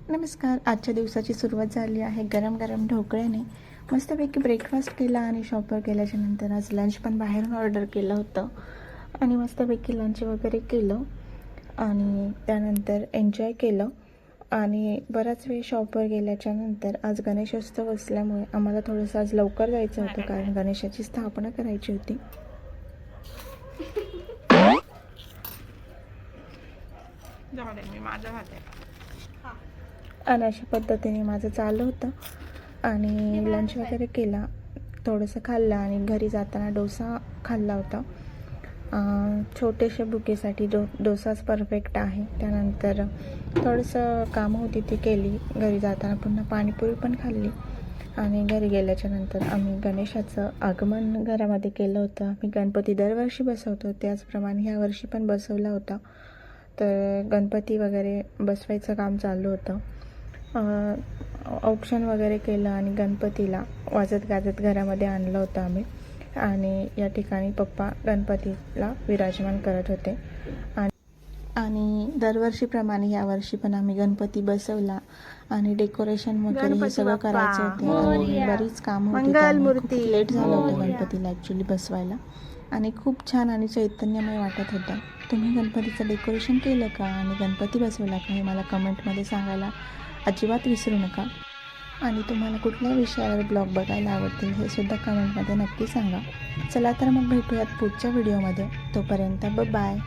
नमस्कार. आजच्या दिवसाची सुरुवात झाली आहे गरम गरम ढोकळ्याने. मस्तपैकी ब्रेकफास्ट केला आणि शॉपवर गेल्याच्या नंतर आज लंच पण बाहेरून ऑर्डर केलं होतं आणि मस्तपैकी लंच वगैरे केलं आणि त्यानंतर एन्जॉय केलं. आणि बराच वेळ शॉपवर गेल्याच्या नंतर आज गणेशोत्सव असल्यामुळे आम्हाला थोडंसं आज लवकर जायचं होतं, कारण गणेशाची स्थापना करायची होती. मी माझ्या हाते आणि अशा पद्धतीने माझं चालू होतं आणि लंच वगैरे केला, थोडंसं खाल्लं आणि घरी जाताना डोसा खाल्ला होता. छोटेशा बुकेसाठी डोसाच परफेक्ट आहे. त्यानंतर थोडंसं कामं होती ती केली. घरी जाताना पुन्हा पाणीपुरी पण खाल्ली आणि घरी गेल्याच्या नंतर आम्ही गणेशाचं आगमन घरामध्ये केलं होतं. आम्ही गणपती दरवर्षी बसवतो, त्याचप्रमाणे ह्या वर्षी पण बसवला होता. तर गणपती वगैरे बसवायचं काम चालू होतं. औक्षण वगैरे केलं आणि गणपतीला वाजत गाजत घरामध्ये आणलं होतं आम्ही. आणि या ठिकाणी पप्पा गणपतीला विराजमान करत होते. आणि दरवर्षीप्रमाणे यावर्षी पण आम्ही गणपती बसवला आणि डेकोरेशन वगैरे हे सगळं करायचं होतं आणि बरीच कामं होती, त्यामुळे खूप लेट झालं होतं गणपतीला ॲक्च्युली बसवायला. आणि खूप छान आणि चैतन्यमय वाटत होतं. तुम्ही गणपतीचं डेकोरेशन केलं का आणि गणपती बसवला का हे मला कमेंटमध्ये सांगायला अजिबात विसरू नका. आणि तुम्हाला कुठल्या विषयावर ब्लॉग बघायला आवडतील हे सुद्धा कमेंटमध्ये नक्की सांगा. चला तर मग भेटूयात पुढच्या व्हिडिओमध्ये. तोपर्यंत बाय.